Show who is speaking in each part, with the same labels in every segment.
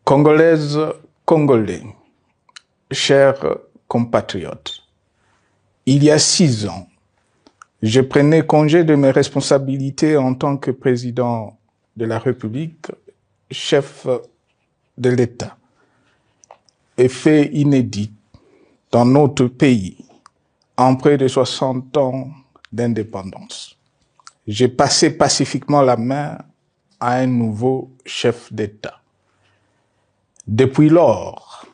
Speaker 1: Congolaises, Congolais, chers compatriotes, il y a 6 ans, je prenais congé de mes responsabilités en tant que président de la République, chef de l'État. Et fait inédit dans notre pays, en près de 60 ans d'indépendance. J'ai passé pacifiquement la main à un nouveau chef d'État. Depuis lors,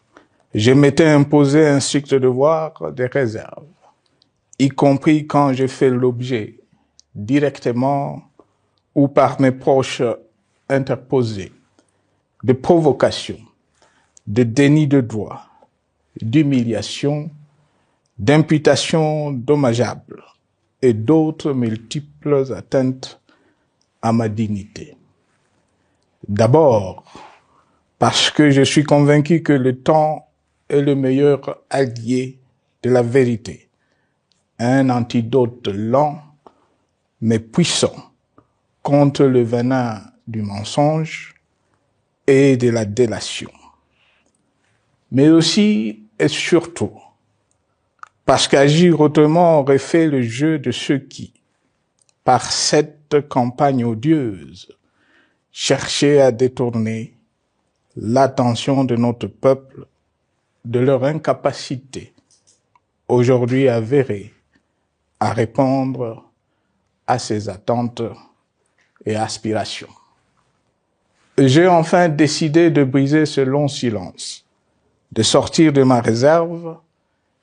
Speaker 1: je m'étais imposé un strict devoir de réserve, y compris quand j'ai fait l'objet, directement ou par mes proches interposés, de provocations, de déni de droit, d'humiliation, d'imputations dommageables et d'autres multiples atteintes à ma dignité. D'abord, parce que je suis convaincu que le temps est le meilleur allié de la vérité, un antidote lent mais puissant contre le venin du mensonge et de la délation. Mais aussi et surtout, parce qu'agir autrement aurait fait le jeu de ceux qui, par cette campagne odieuse, cherchaient à détourner l'attention de notre peuple de leur incapacité, aujourd'hui avérée, à répondre à ses attentes et aspirations. J'ai enfin décidé de briser ce long silence, de sortir de ma réserve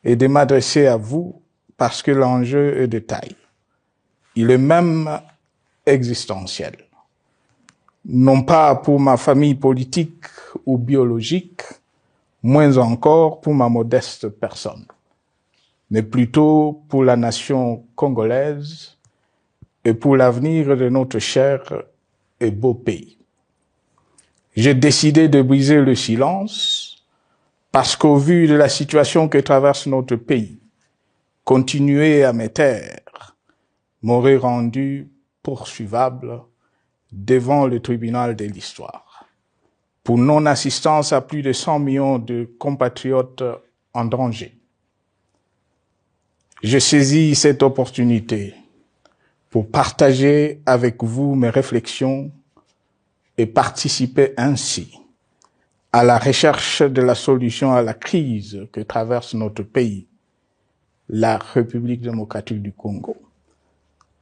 Speaker 1: et de m'adresser à vous parce que l'enjeu est de taille. Il est même existentiel. Non pas pour ma famille politique ou biologique, moins encore pour ma modeste personne, mais plutôt pour la nation congolaise et pour l'avenir de notre cher et beau pays. J'ai décidé de briser le silence parce qu'au vu de la situation que traverse notre pays, continuer à me taire m'aurait rendu poursuivable devant le tribunal de l'histoire pour non-assistance à plus de 100 millions de compatriotes en danger. Je saisis cette opportunité pour partager avec vous mes réflexions et participer ainsi à la recherche de la solution à la crise que traverse notre pays, la République démocratique du Congo,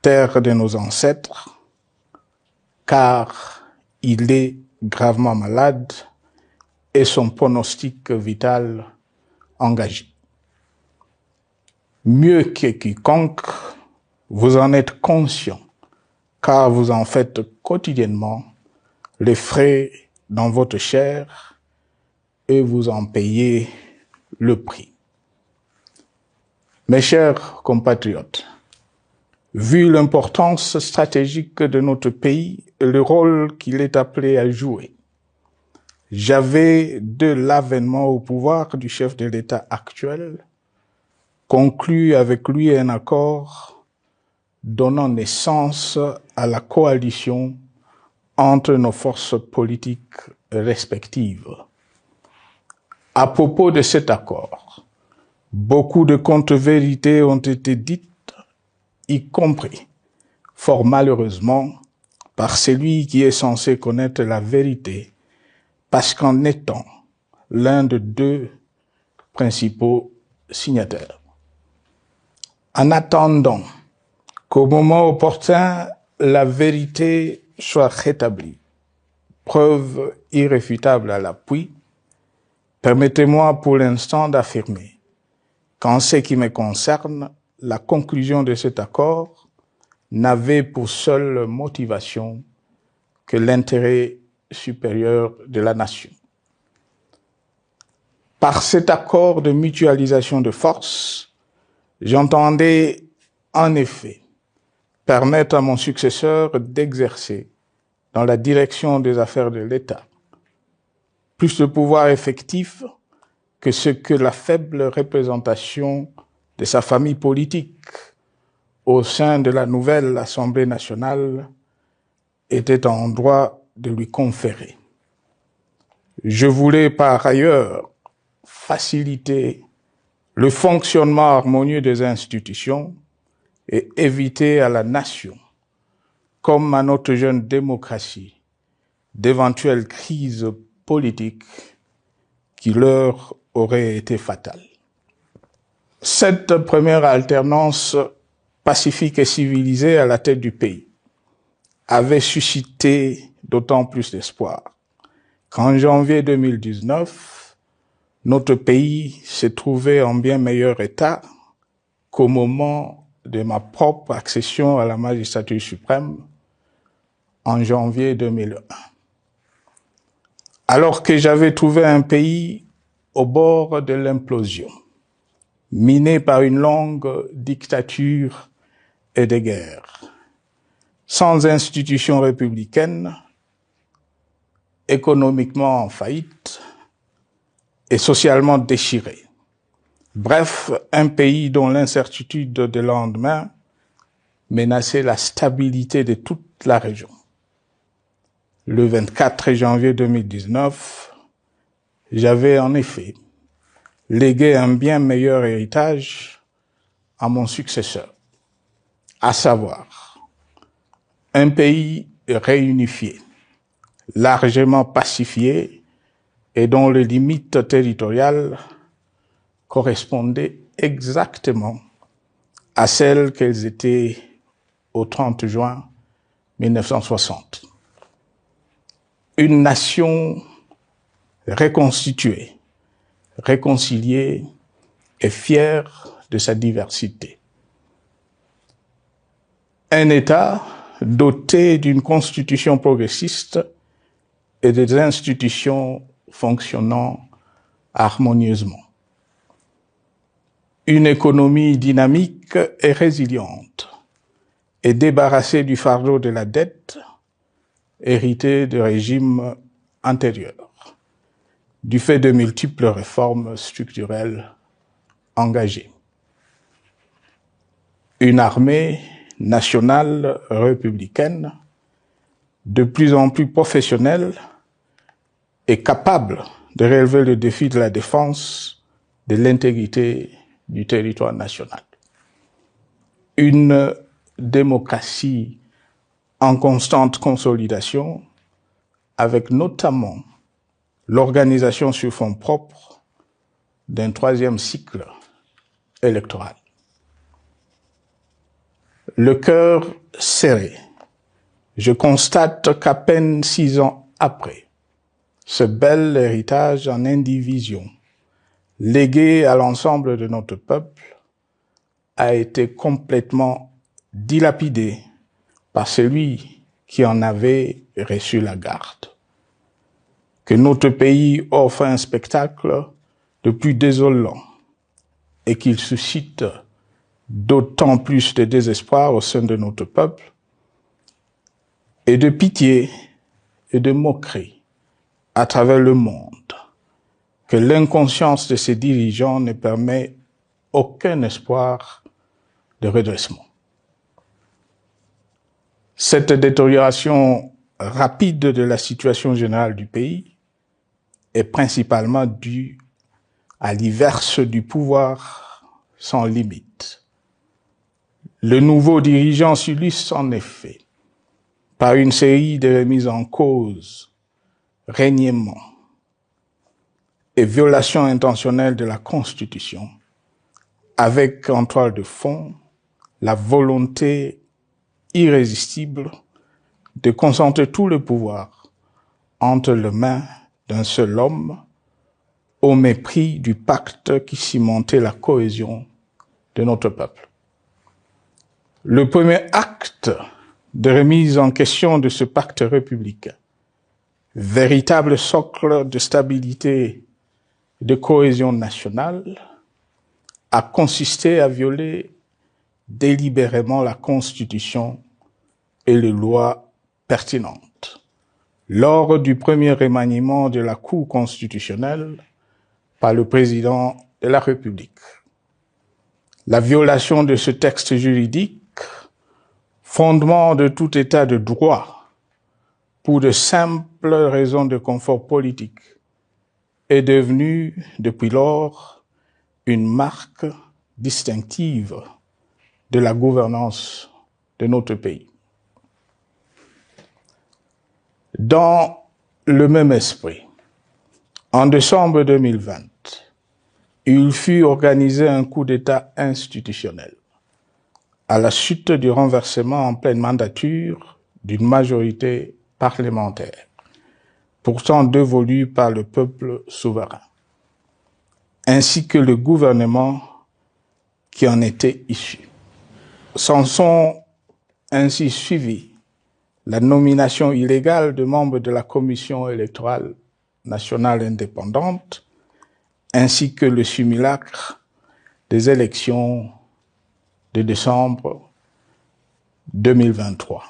Speaker 1: terre de nos ancêtres, car il est gravement malade et son pronostic vital engagé. Mieux que quiconque, vous en êtes conscient, car vous en faites quotidiennement les frais dans votre chair et vous en payez le prix. Mes chers compatriotes, vu l'importance stratégique de notre pays et le rôle qu'il est appelé à jouer, j'avais, de l'avènement au pouvoir du chef de l'État actuel, conclu avec lui un accord donnant naissance à la coalition entre nos forces politiques respectives. À propos de cet accord, beaucoup de contre-vérités ont été dites, y compris, fort malheureusement, par celui qui est censé connaître la vérité, parce qu'en étant l'un de deux principaux signataires. En attendant qu'au moment opportun, la vérité soit rétablie, preuve irréfutable à l'appui, permettez-moi pour l'instant d'affirmer qu'en ce qui me concerne, la conclusion de cet accord n'avait pour seule motivation que l'intérêt supérieur de la nation. Par cet accord de mutualisation de forces, j'entendais en effet permettre à mon successeur d'exercer dans la direction des affaires de l'État plus de pouvoir effectif que ce que la faible représentation de sa famille politique au sein de la nouvelle Assemblée nationale était en droit de lui conférer. Je voulais par ailleurs faciliter le fonctionnement harmonieux des institutions et éviter à la nation, comme à notre jeune démocratie, d'éventuelles crises politiques qui leur auraient été fatales. Cette première alternance pacifique et civilisée à la tête du pays avait suscité d'autant plus d'espoir qu'en janvier 2019, notre pays s'est trouvé en bien meilleur état qu'au moment de ma propre accession à la magistrature suprême en janvier 2001. Alors que j'avais trouvé un pays au bord de l'implosion, miné par une longue dictature et des guerres, sans institutions républicaines, économiquement en faillite et socialement déchiré. Bref, un pays dont l'incertitude de lendemain menaçait la stabilité de toute la région. Le 24 janvier 2019, j'avais en effet légué un bien meilleur héritage à mon successeur, à savoir un pays réunifié, largement pacifié et dont les limites territoriales correspondaient exactement à celles qu'elles étaient au 30 juin 1960. Une nation reconstituée, réconciliée et fière de sa diversité. Un État doté d'une constitution progressiste et des institutions fonctionnant harmonieusement. Une économie dynamique et résiliente et débarrassée du fardeau de la dette hérité de régimes antérieurs, du fait de multiples réformes structurelles engagées. Une armée nationale républicaine de plus en plus professionnelle et capable de relever le défi de la défense de l'intégrité du territoire national. Une démocratie en constante consolidation, avec notamment l'organisation sur fonds propres d'un troisième cycle électoral. Le cœur serré, je constate qu'à peine 6 ans après, ce bel héritage en indivision, légué à l'ensemble de notre peuple, a été complètement dilapidé par celui qui en avait reçu la garde. Que notre pays offre un spectacle de plus désolant et qu'il suscite d'autant plus de désespoir au sein de notre peuple et de pitié et de moquerie à travers le monde, que l'inconscience de ses dirigeants ne permet aucun espoir de redressement. Cette détérioration rapide de la situation générale du pays est principalement due à l'inverse du pouvoir sans limite. Le nouveau dirigeant s'illustre en effet par une série de remises en cause, reniements et violations intentionnelles de la Constitution, avec en toile de fond la volonté irrésistible de concentrer tout le pouvoir entre les mains d'un seul homme, au mépris du pacte qui cimentait la cohésion de notre peuple. Le premier acte de remise en question de ce pacte républicain, véritable socle de stabilité et de cohésion nationale, a consisté à violer délibérément la Constitution et les lois pertinentes lors du premier remaniement de la Cour constitutionnelle par le président de la République. La violation de ce texte juridique, fondement de tout état de droit, pour de simples raisons de confort politique est devenue, depuis lors, une marque distinctive de la gouvernance de notre pays. Dans le même esprit, en décembre 2020, il fut organisé un coup d'État institutionnel à la suite du renversement en pleine mandature d'une majorité parlementaire, pourtant dévolue par le peuple souverain, ainsi que le gouvernement qui en était issu. S'en sont ainsi suivis la nomination illégale de membres de la Commission électorale nationale indépendante, ainsi que le simulacre des élections de décembre 2023,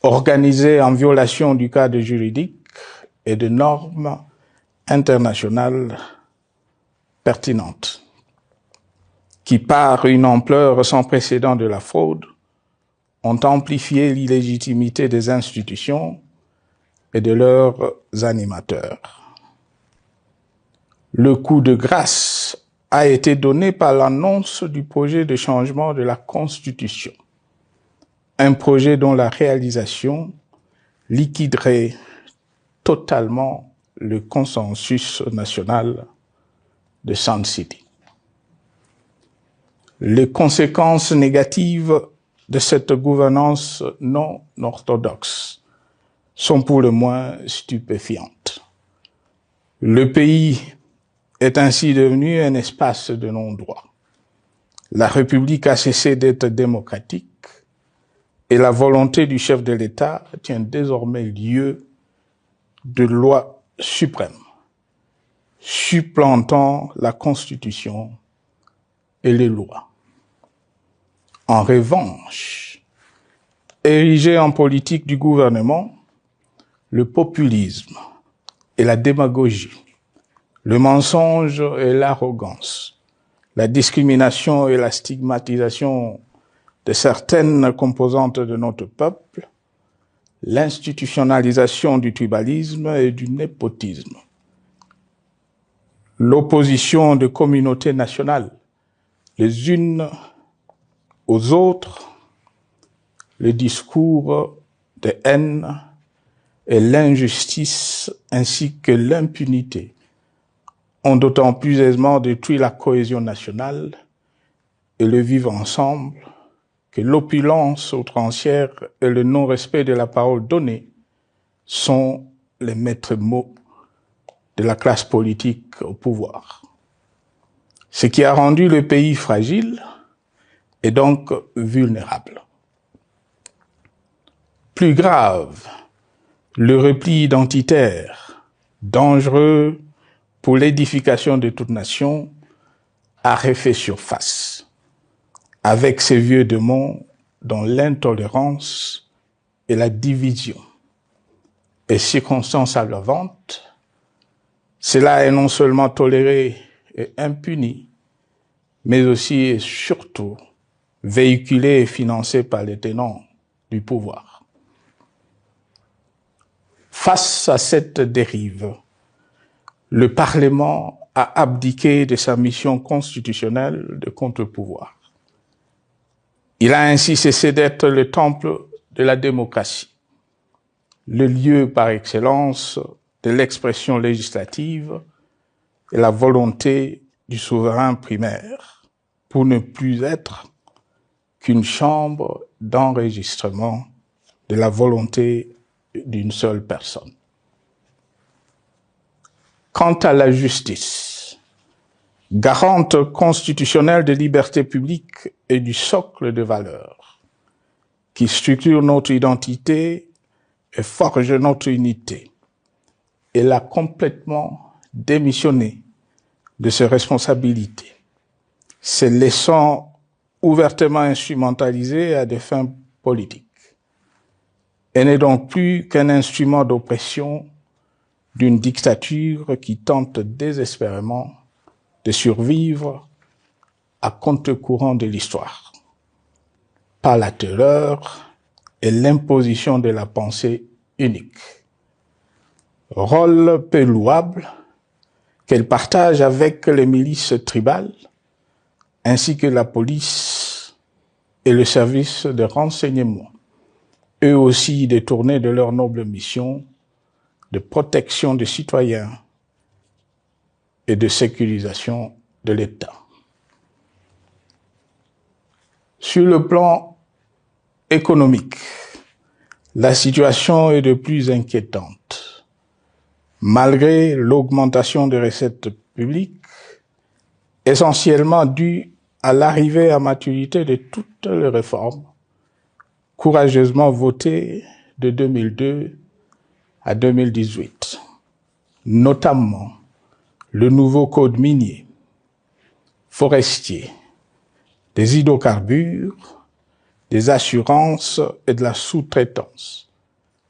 Speaker 1: organisées en violation du cadre juridique et de normes internationales pertinentes, qui, par une ampleur sans précédent de la fraude, ont amplifié l'illégitimité des institutions et de leurs animateurs. Le coup de grâce a été donné par l'annonce du projet de changement de la Constitution, un projet dont la réalisation liquiderait totalement le consensus national de Sun City. Les conséquences négatives de cette gouvernance non orthodoxe sont pour le moins stupéfiantes. Le pays est ainsi devenu un espace de non-droit. La République a cessé d'être démocratique et la volonté du chef de l'État tient désormais lieu de loi suprême, supplantant la Constitution et les lois. En revanche, érigé en politique du gouvernement, le populisme et la démagogie, le mensonge et l'arrogance, la discrimination et la stigmatisation de certaines composantes de notre peuple, l'institutionnalisation du tribalisme et du népotisme, l'opposition de communautés nationales les unes aux autres, le discours de haine et l'injustice ainsi que l'impunité ont d'autant plus aisément détruit la cohésion nationale et le vivre ensemble que l'opulence outrancière et le non-respect de la parole donnée sont les maîtres mots de la classe politique au pouvoir. Ce qui a rendu le pays fragile et donc vulnérable. Plus grave, le repli identitaire, dangereux pour l'édification de toute nation, a refait surface, avec ses vieux démons dont l'intolérance et la division est circonstance aggravante. Cela est non seulement toléré et impuni, mais aussi et surtout véhiculé et financé par les tenants du pouvoir. Face à cette dérive, le Parlement a abdiqué de sa mission constitutionnelle de contre-pouvoir. Il a ainsi cessé d'être le temple de la démocratie, le lieu par excellence de l'expression législative et la volonté du souverain primaire, pour ne plus être qu'une chambre d'enregistrement de la volonté d'une seule personne. Quant à la justice, garante constitutionnelle des libertés publiques et du socle de valeurs, qui structure notre identité et forge notre unité, elle a complètement démissionné de ses responsabilités, se laissant ouvertement instrumentalisée à des fins politiques. Elle n'est donc plus qu'un instrument d'oppression d'une dictature qui tente désespérément de survivre à contre-courant de l'histoire, par la terreur et l'imposition de la pensée unique. Rôle peu louable, qu'elle partage avec les milices tribales, ainsi que la police et le service de renseignement, eux aussi détournés de leur noble mission de protection des citoyens et de sécurisation de l'État. Sur le plan économique, la situation est de plus inquiétante. Malgré l'augmentation des recettes publiques, essentiellement due à l'arrivée à maturité de toutes les réformes courageusement votées de 2002 à 2018, notamment le nouveau code minier, forestier, des hydrocarbures, des assurances et de la sous-traitance,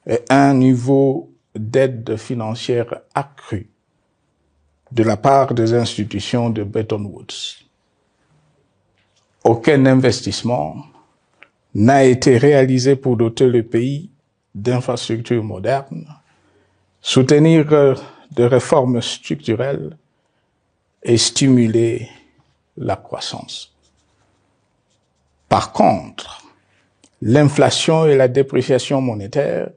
Speaker 1: et un niveau d'aide financière accru de la part des institutions de Bretton Woods. Aucun investissement n'a été réalisé pour doter le pays d'infrastructures modernes, soutenir des réformes structurelles et stimuler la croissance. Par contre, l'inflation et la dépréciation monétaire,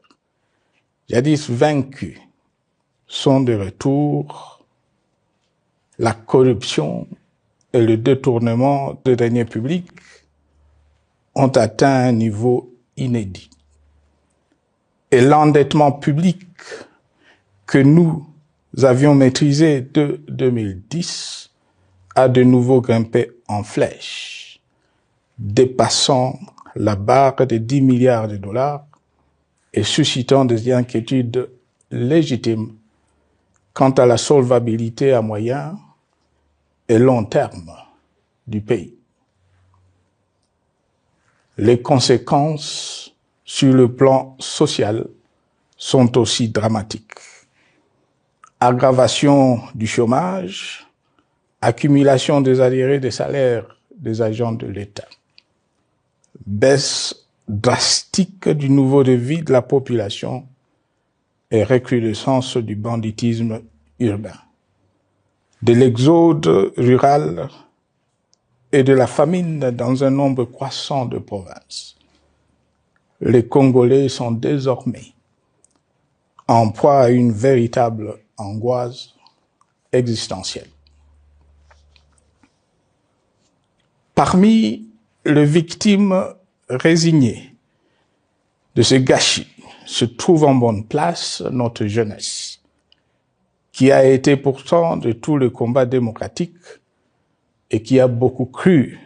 Speaker 1: jadis vaincues, sont de retour. La corruption et le détournement de deniers publics ont atteint un niveau inédit. Et l'endettement public que nous avions maîtrisé de 2010 a de nouveau grimpé en flèche, dépassant la barre de 10 milliards de dollars et suscitant des inquiétudes légitimes quant à la solvabilité à moyen et long terme du pays. Les conséquences sur le plan social sont aussi dramatiques. Aggravation du chômage, accumulation des arriérés des salaires des agents de l'État, baisse drastique du niveau de vie de la population et recrudescence du banditisme urbain, de l'exode rural et de la famine dans un nombre croissant de provinces. Les Congolais sont désormais en proie à une véritable angoisse existentielle. Parmi les victimes résignées de ce gâchis se trouve en bonne place notre jeunesse, qui a été pourtant de tout le combat démocratique et qui a beaucoup cru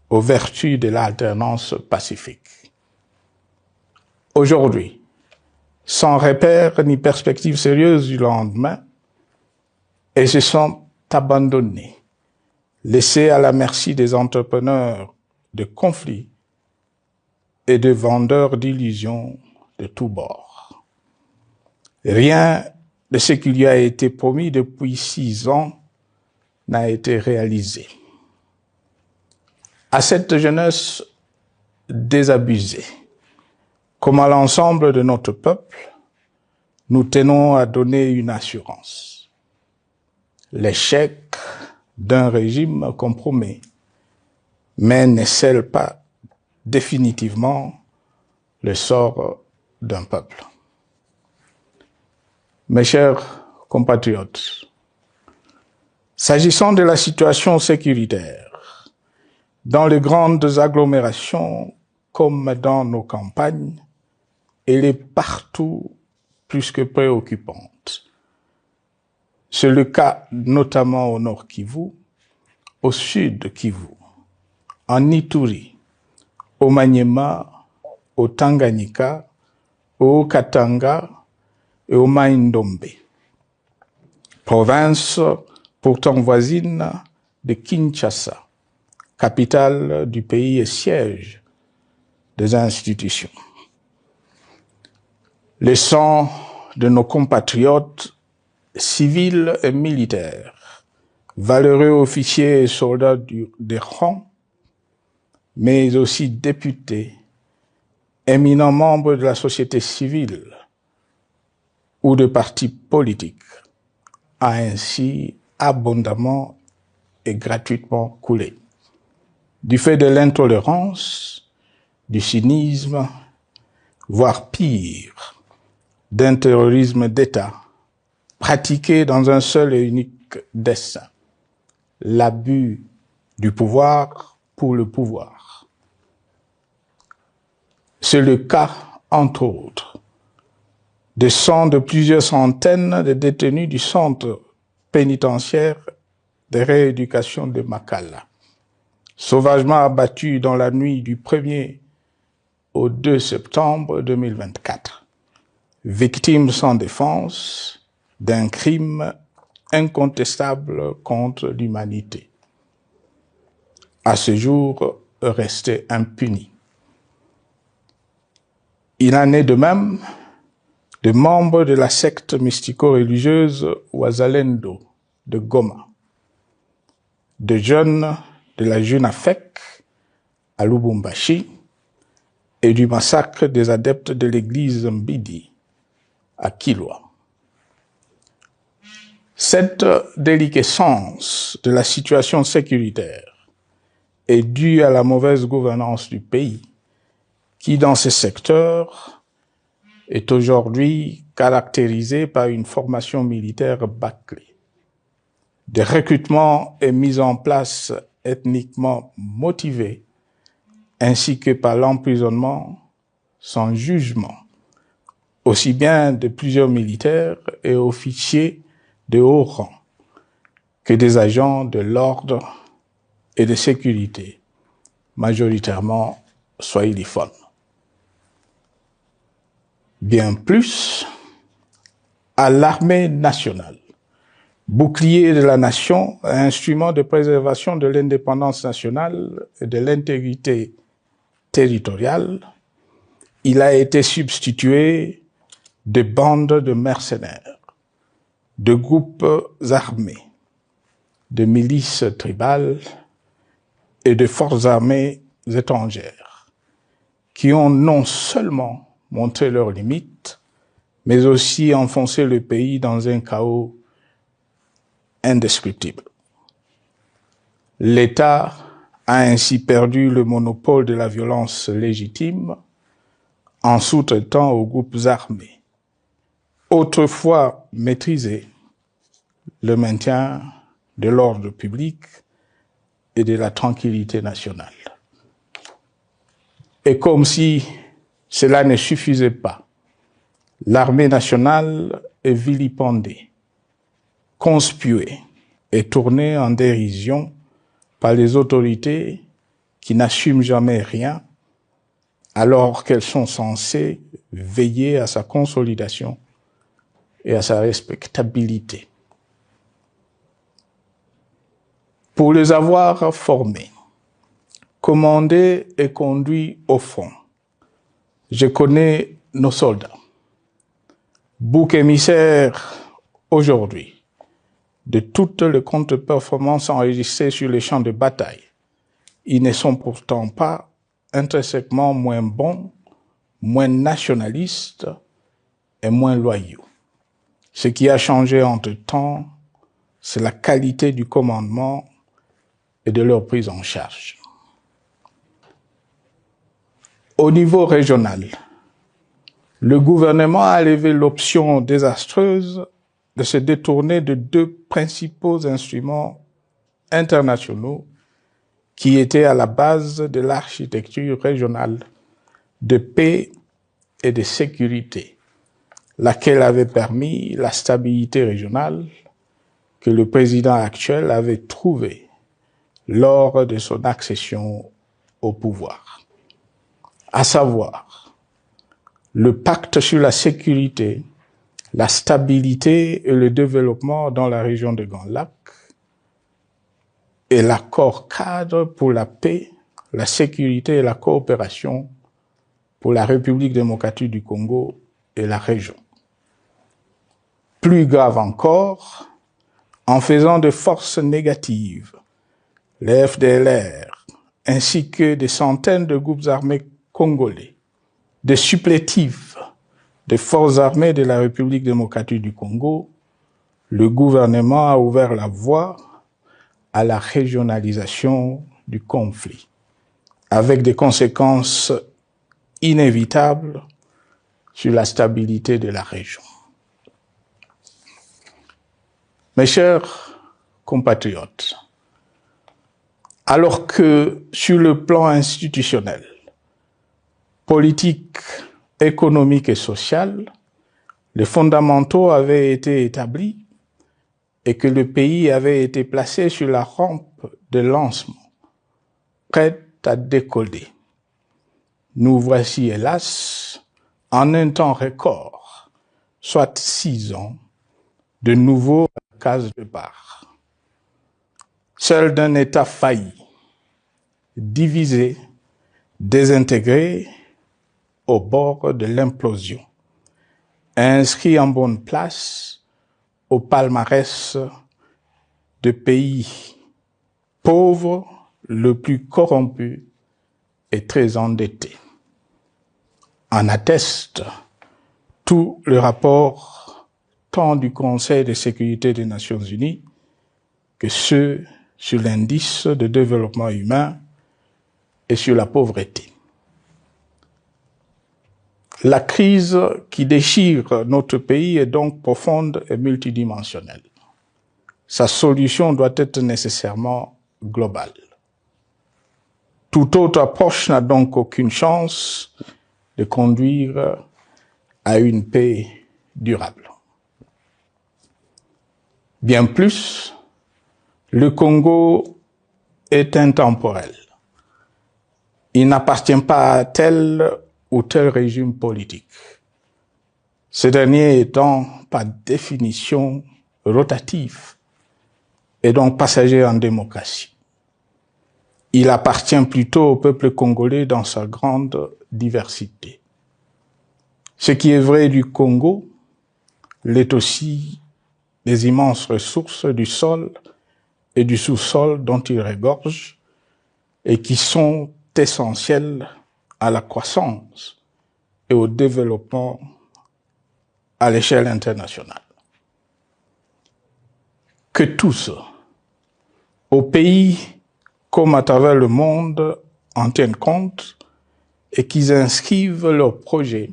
Speaker 1: aux vertus de l'alternance pacifique. Aujourd'hui, sans repère ni perspective sérieuse du lendemain, ils se sont abandonnés, laissés à la merci des entrepreneurs de conflits et de vendeurs d'illusions de tous bords. Rien de ce qui lui a été promis depuis 6 ans n'a été réalisé. À cette jeunesse désabusée, comme à l'ensemble de notre peuple, nous tenons à donner une assurance. L'échec d'un régime compromet, mais ne scelle pas définitivement le sort d'un peuple. Mes chers compatriotes, s'agissant de la situation sécuritaire, dans les grandes agglomérations comme dans nos campagnes, elle est partout plus que préoccupante. C'est le cas notamment au nord Kivu, au sud Kivu, en Ituri, au Maniema, au Tanganyika, au Katanga et au Mai-Ndombe, province pourtant voisine de Kinshasa, capitale du pays et siège des institutions. Le sang de nos compatriotes civils et militaires, valeureux officiers et soldats des rangs, mais aussi députés, éminents membres de la société civile ou de partis politiques, a ainsi abondamment et gratuitement coulé. Du fait de l'intolérance, du cynisme, voire pire, d'un terrorisme d'État pratiqué dans un seul et unique dessein, l'abus du pouvoir pour le pouvoir. C'est le cas, entre autres, de plusieurs centaines de détenus du centre pénitentiaire de rééducation de Makala, sauvagement abattus dans la nuit du 1er au 2 septembre 2024, victimes sans défense d'un crime incontestable contre l'humanité, à ce jour resté impuni. Il en est de même de membres de la secte mystico-religieuse Wazalendo de Goma, de jeunes de la Junafek à Lubumbashi et du massacre des adeptes de l'église Mbidi à Kilwa. Cette déliquescence de la situation sécuritaire est due à la mauvaise gouvernance du pays, qui dans ces secteurs est aujourd'hui caractérisée par une formation militaire bâclée, des recrutements et mises en place ethniquement motivés, ainsi que par l'emprisonnement sans jugement, aussi bien de plusieurs militaires et officiers de haut rang que des agents de l'ordre et de sécurité, majoritairement swahiliphones. Bien plus, à l'armée nationale, bouclier de la nation, instrument de préservation de l'indépendance nationale et de l'intégrité territoriale, il a été substitué de bandes de mercenaires, de groupes armés, de milices tribales et de forces armées étrangères, qui ont non seulement montré leurs limites, mais aussi enfoncé le pays dans un chaos indescriptible. L'État a ainsi perdu le monopole de la violence légitime en sous-traitant aux groupes armés, autrefois maîtrisés, le maintien de l'ordre public et de la tranquillité nationale. Et comme si cela ne suffisait pas, l'armée nationale est vilipendée, conspuée et tournée en dérision par les autorités qui n'assument jamais rien, alors qu'elles sont censées veiller à sa consolidation et à sa respectabilité. Pour les avoir formés, commandés et conduits au front, je connais nos soldats, boucs émissaires aujourd'hui de toutes les contre-performances enregistrées sur les champs de bataille. Ils ne sont pourtant pas intrinsèquement moins bons, moins nationalistes et moins loyaux. Ce qui a changé entre-temps, c'est la qualité du commandement et de leur prise en charge. Au niveau régional, le gouvernement a levé l'option désastreuse de se détourner de deux principaux instruments internationaux qui étaient à la base de l'architecture régionale de paix et de sécurité, laquelle avait permis la stabilité régionale que le président actuel avait trouvée lors de son accession au pouvoir, à savoir le pacte sur la sécurité, la stabilité et le développement dans la région de Grand Lac et l'accord cadre pour la paix, la sécurité et la coopération pour la République démocratique du Congo et la région. Plus grave encore, en faisant de forces négatives, les FDLR, ainsi que des centaines de groupes armés congolais, des supplétifs des forces armées de la République démocratique du Congo, le gouvernement a ouvert la voie à la régionalisation du conflit, avec des conséquences inévitables sur la stabilité de la région. Mes chers compatriotes, alors que sur le plan institutionnel, politique, économique et social, les fondamentaux avaient été établis et que le pays avait été placé sur la rampe de lancement, prêt à décoller. Nous voici, hélas, en un temps record, soit 6 ans, de nouveau à la case départ. Seul d'un État failli, divisé, désintégré, au bord de l'implosion, inscrit en bonne place au palmarès de pays pauvres, le plus corrompu et très endetté. En atteste tout le rapport tant du Conseil de sécurité des Nations Unies que ceux sur l'indice de développement humain et sur la pauvreté. La crise qui déchire notre pays est donc profonde et multidimensionnelle. Sa solution doit être nécessairement globale. Toute autre approche n'a donc aucune chance de conduire à une paix durable. Bien plus, le Congo est intemporel. Il n'appartient pas à tel ou tel régime politique, ce dernier étant par définition rotatif et donc passager en démocratie. Il appartient plutôt au peuple congolais dans sa grande diversité. Ce qui est vrai du Congo l'est aussi des immenses ressources du sol et du sous-sol dont il regorge et qui sont essentielles à la croissance et au développement à l'échelle internationale. Que tous, au pays comme à travers le monde, en tiennent compte et qu'ils inscrivent leurs projets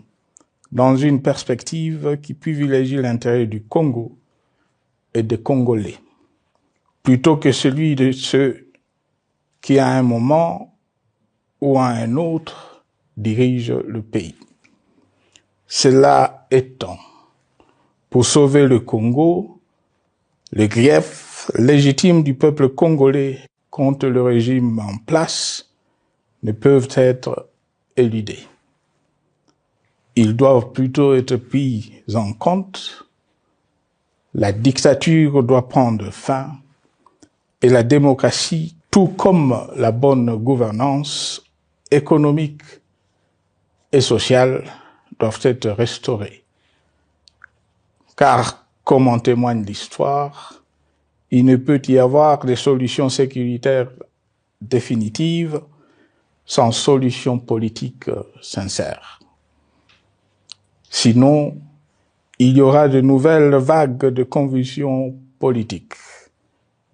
Speaker 1: dans une perspective qui privilégie l'intérêt du Congo et des Congolais, plutôt que celui de ceux qui, à un moment ou à un autre, dirigent le pays. Cela étant, pour sauver le Congo, les griefs légitimes du peuple congolais contre le régime en place ne peuvent être éludés. Ils doivent plutôt être pris en compte. La dictature doit prendre fin et la démocratie, tout comme la bonne gouvernance économique et sociale, doivent être restaurées. Car, comme en témoigne l'histoire, il ne peut y avoir de solutions sécuritaires définitives sans solution politique sincère. Sinon, il y aura de nouvelles vagues de convulsions politiques,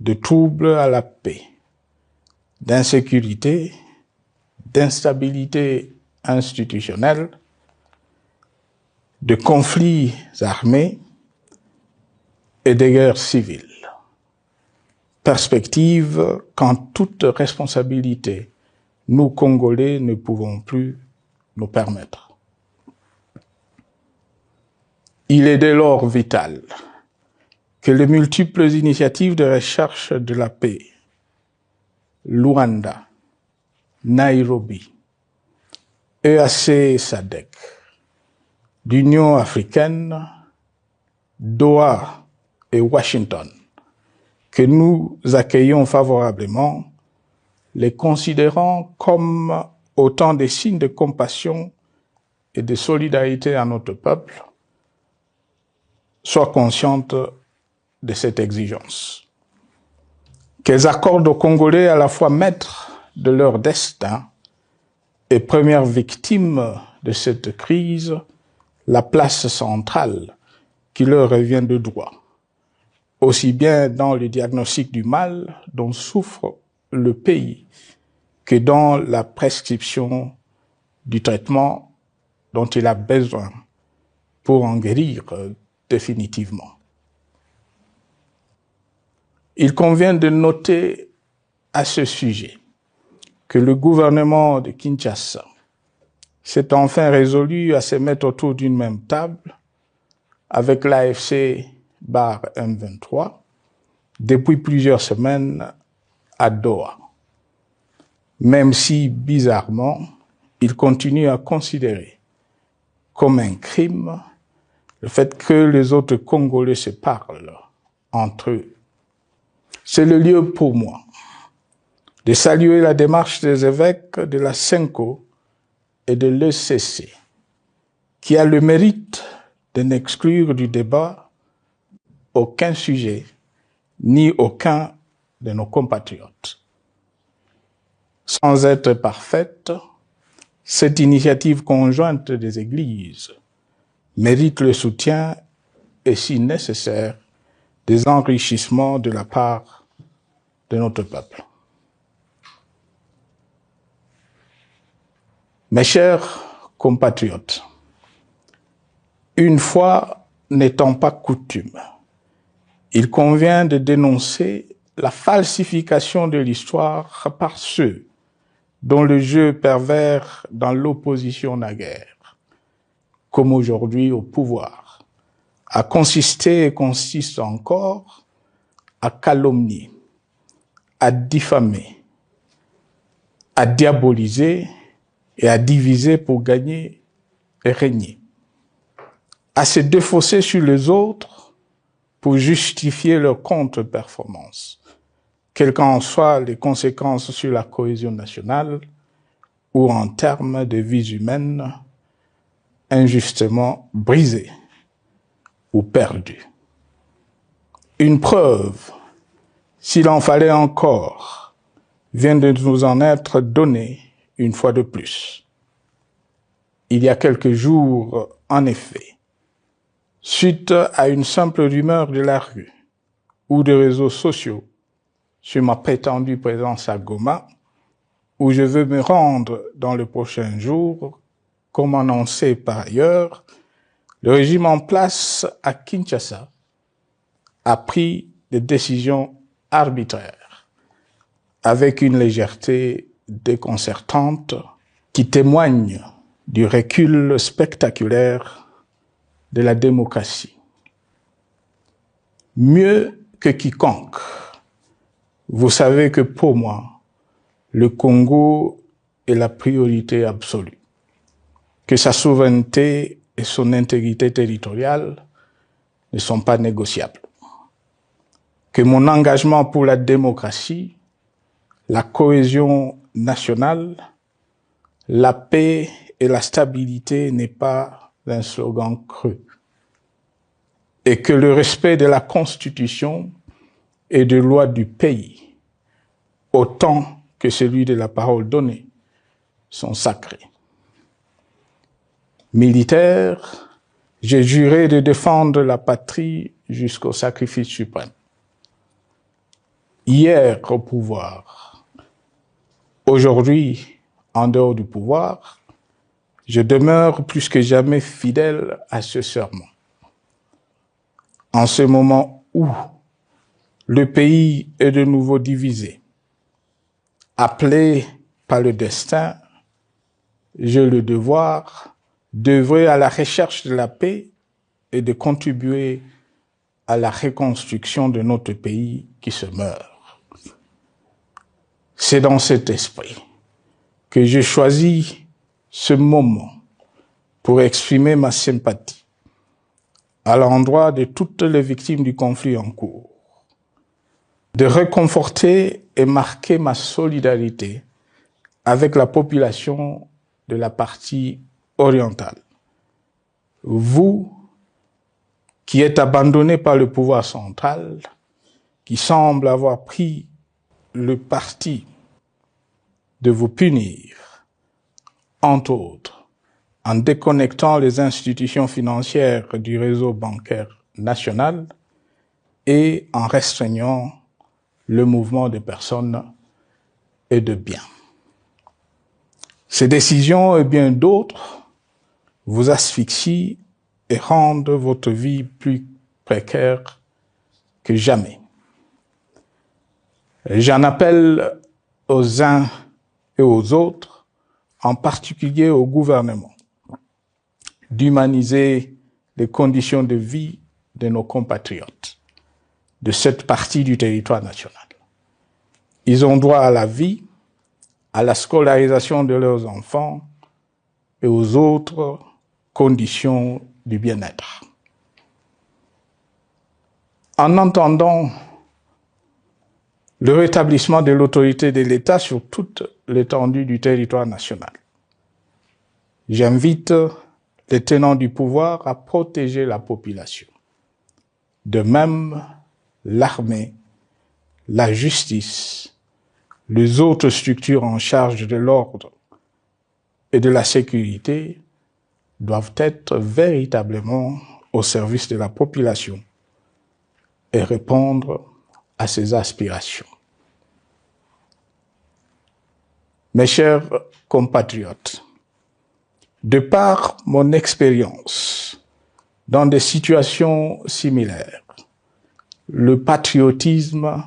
Speaker 1: de troubles à la paix, d'insécurité, d'instabilité institutionnelle, de conflits armés et de guerres civiles. Perspective qu'en toute responsabilité, nous, Congolais, ne pouvons plus nous permettre. Il est dès lors vital que les multiples initiatives de recherche de la paix, Luanda, Nairobi, EAC SADC, l'Union africaine, Doha et Washington, que nous accueillons favorablement, les considérant comme autant de signes de compassion et de solidarité à notre peuple, soient conscientes de cette exigence. Qu'elles accordent aux Congolais à la fois maîtres de leur destin et premières victimes de cette crise la place centrale qui leur revient de droit, aussi bien dans le diagnostic du mal dont souffre le pays que dans la prescription du traitement dont il a besoin pour en guérir définitivement. Il convient de noter à ce sujet que le gouvernement de Kinshasa s'est enfin résolu à se mettre autour d'une même table avec l'AFC M23 depuis plusieurs semaines à Doha, même si, bizarrement, il continue à considérer comme un crime le fait que les autres Congolais se parlent entre eux. C'est le lieu pour moi de saluer la démarche des évêques de la CENCO et de l'ECC, qui a le mérite de n'exclure du débat aucun sujet, ni aucun de nos compatriotes. Sans être parfaite, cette initiative conjointe des Églises mérite le soutien et, si nécessaire, des enrichissements de la part de notre peuple. Mes chers compatriotes, une fois n'étant pas coutume, il convient de dénoncer la falsification de l'histoire par ceux dont le jeu pervers dans l'opposition naguère, comme aujourd'hui au pouvoir, a consisté et consiste encore à calomnier, à diffamer, à diaboliser et à diviser pour gagner et régner, à se défausser sur les autres pour justifier leur contre-performance, quelles qu'en soient les conséquences sur la cohésion nationale ou en termes de vies humaines injustement brisées ou perdues. Une preuve, s'il en fallait encore, vient de nous en être donnée une fois de plus. Il y a quelques jours, en effet, suite à une simple rumeur de la rue ou des réseaux sociaux sur ma prétendue présence à Goma, où je veux me rendre dans le prochain jour, comme annoncé par ailleurs, le régime en place à Kinshasa a pris des décisions arbitraires, avec une légèreté déconcertante qui témoigne du recul spectaculaire de la démocratie. Mieux que quiconque, vous savez que pour moi, le Congo est la priorité absolue, que sa souveraineté et son intégrité territoriale ne sont pas négociables, que mon engagement pour la démocratie, la cohésion nationale, la paix et la stabilité n'est pas un slogan creux, et que le respect de la Constitution et des lois du pays, autant que celui de la parole donnée, sont sacrés. Militaire, j'ai juré de défendre la patrie jusqu'au sacrifice suprême. Hier au pouvoir, aujourd'hui en dehors du pouvoir, je demeure plus que jamais fidèle à ce serment. En ce moment où le pays est de nouveau divisé, appelé par le destin, j'ai le devoir d'œuvrer à la recherche de la paix et de contribuer à la reconstruction de notre pays qui se meurt. C'est dans cet esprit que j'ai choisi ce moment pour exprimer ma sympathie à l'endroit de toutes les victimes du conflit en cours, de réconforter et marquer ma solidarité avec la population de la partie orientale. Vous, qui êtes abandonnés par le pouvoir central, qui semble avoir pris le parti de vous punir, entre autres, en déconnectant les institutions financières du réseau bancaire national, et en restreignant le mouvement de personnes et de biens. Ces décisions et bien d'autres vous asphyxient et rendent votre vie plus précaire que jamais. J'en appelle aux uns et aux autres, en particulier au gouvernement, d'humaniser les conditions de vie de nos compatriotes de cette partie du territoire national. Ils ont droit à la vie, à la scolarisation de leurs enfants et aux autres conditions du bien-être. En entendant le rétablissement de l'autorité de l'État sur toute l'étendue du territoire national, j'invite les tenants du pouvoir à protéger la population. De même, l'armée, la justice, les autres structures en charge de l'ordre et de la sécurité doivent être véritablement au service de la population et répondre à ses aspirations. Mes chers compatriotes, de par mon expérience dans des situations similaires, le patriotisme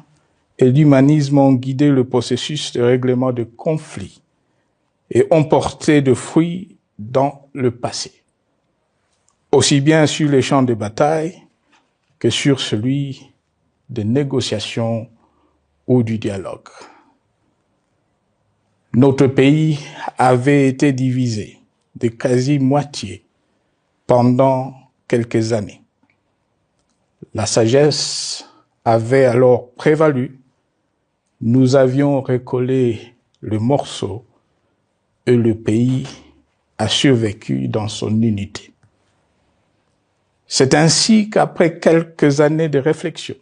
Speaker 1: et l'humanisme ont guidé le processus de règlement de conflits et ont porté de fruits dans le passé, aussi bien sur les champs de bataille que sur celui des négociations ou du dialogue. Notre pays avait été divisé de quasi-moitié pendant quelques années. La sagesse avait alors prévalu. Nous avions recollé le morceau et le pays a survécu dans son unité. C'est ainsi qu'après quelques années de réflexion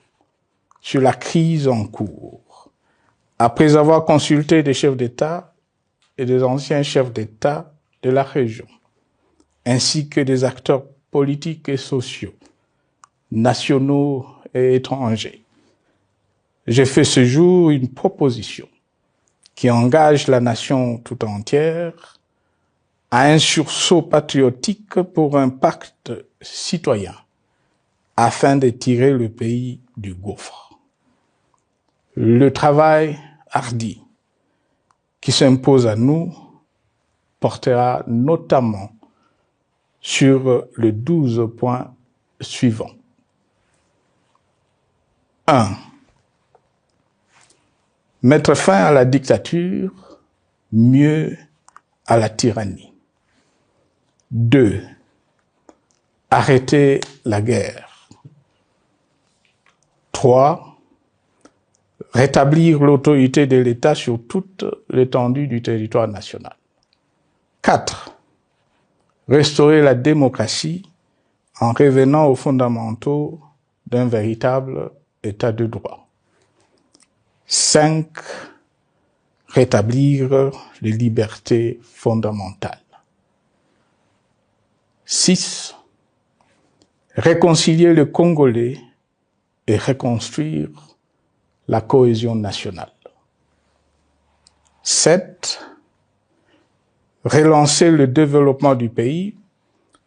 Speaker 1: sur la crise en cours, après avoir consulté des chefs d'État et des anciens chefs d'État de la région, ainsi que des acteurs politiques et sociaux, nationaux et étrangers, j'ai fait ce jour une proposition qui engage la nation tout entière à un sursaut patriotique pour un pacte citoyen afin de tirer le pays du gouffre. Le travail hardi qui s'impose à nous portera notamment sur les 12 points suivants. 1. Mettre fin à la dictature, mieux à la tyrannie. 2. Arrêter la guerre. 3. Rétablir l'autorité de l'État sur toute l'étendue du territoire national. 4. Restaurer la démocratie en revenant aux fondamentaux d'un véritable État de droit. 5. Rétablir les libertés fondamentales. 6. Réconcilier le Congolais et reconstruire la cohésion nationale. 7. Relancer le développement du pays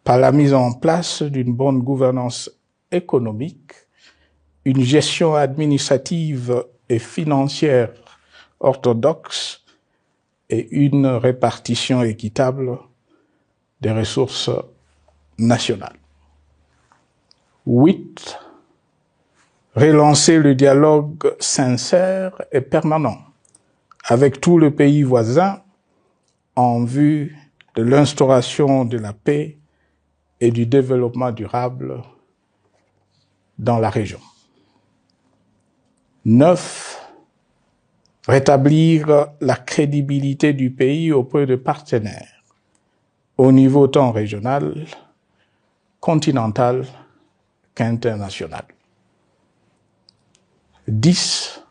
Speaker 1: par la mise en place d'une bonne gouvernance économique, une gestion administrative et financière orthodoxe et une répartition équitable des ressources nationales. 8. Relancer le dialogue sincère et permanent avec tous les pays voisins en vue de l'instauration de la paix et du développement durable dans la région. 9. Rétablir la crédibilité du pays auprès de partenaires au niveau tant régional, continental qu'international. 10.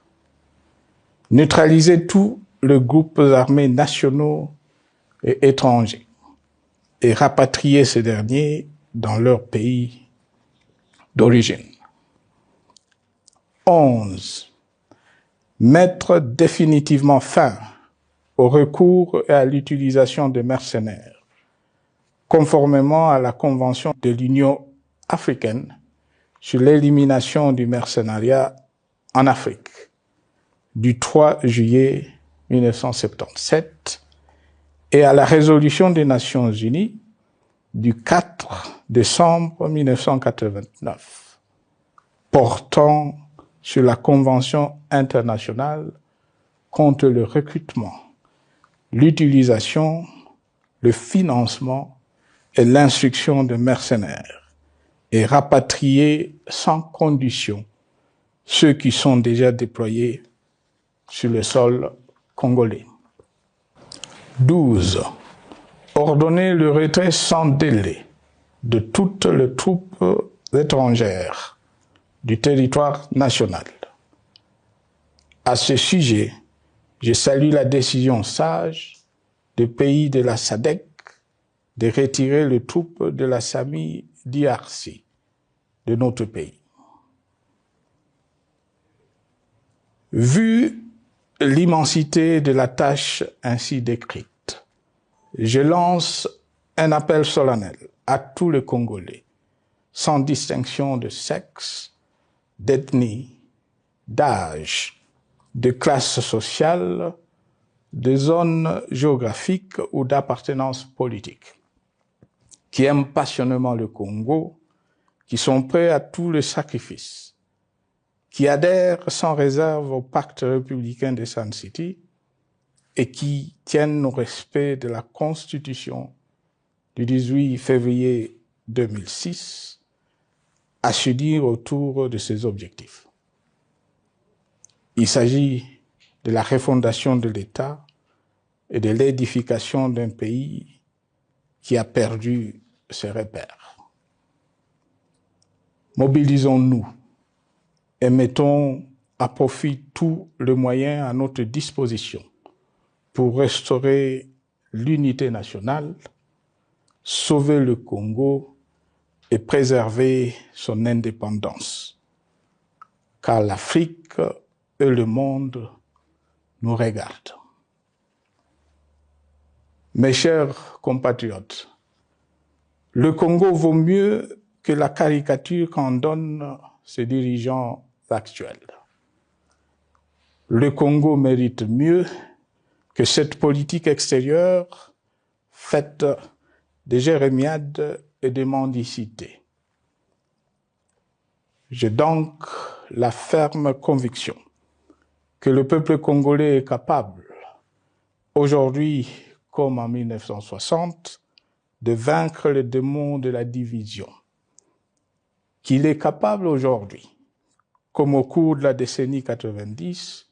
Speaker 1: Neutraliser tous les groupes armés nationaux et étrangers et rapatrier ces derniers dans leur pays d'origine. 11. Mettre définitivement fin au recours et à l'utilisation des mercenaires, conformément à la Convention de l'Union africaine sur l'élimination du mercenariat en Afrique du 3 juillet 1977 et à la résolution des Nations Unies du 4 décembre 1989 portant sur la Convention internationale contre le recrutement, l'utilisation, le financement et l'instruction de mercenaires et rapatrier sans condition ceux qui sont déjà déployés sur le sol congolais. 12. Ordonner le retrait sans délai de toutes les troupes étrangères du territoire national. À ce sujet, je salue la décision sage des pays de la SADC de retirer les troupes de la SAMI DRC de notre pays. Vu l'immensité de la tâche ainsi décrite, je lance un appel solennel à tous les Congolais, sans distinction de sexe, d'ethnie, d'âge, de classe sociale, de zone géographique ou d'appartenance politique, qui aiment passionnément le Congo, qui sont prêts à tous les sacrifices, qui adhèrent sans réserve au pacte républicain de Sun City et qui tiennent au respect de la Constitution du 18 février 2006, à se dire autour de ces objectifs. Il s'agit de la refondation de l'État et de l'édification d'un pays qui a perdu ses repères. Mobilisons-nous et mettons à profit tous les moyens à notre disposition pour restaurer l'unité nationale, sauver le Congo et préserver son indépendance, car l'Afrique et le monde nous regardent. Mes chers compatriotes, le Congo vaut mieux que la caricature qu'en donnent ses dirigeants actuels. Le Congo mérite mieux que cette politique extérieure faite de jérémiades et de mendicité. J'ai donc la ferme conviction que le peuple congolais est capable, aujourd'hui comme en 1960, de vaincre le démon de la division, qu'il est capable aujourd'hui, comme au cours de la décennie 90,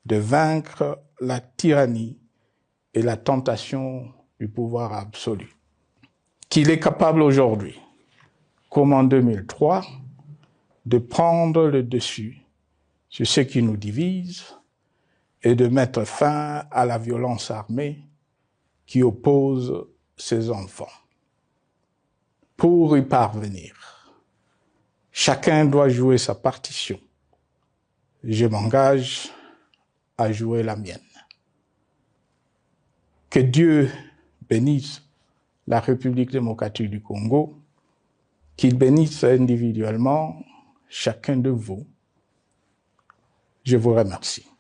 Speaker 1: de vaincre la tyrannie et la tentation du pouvoir absolu. Qu'il est capable aujourd'hui, comme en 2003, de prendre le dessus sur ce qui nous divise et de mettre fin à la violence armée qui oppose ses enfants. Pour y parvenir, chacun doit jouer sa partition. Je m'engage à jouer la mienne. Que Dieu bénisse la République démocratique du Congo, qu'il bénisse individuellement chacun de vous. Je vous remercie.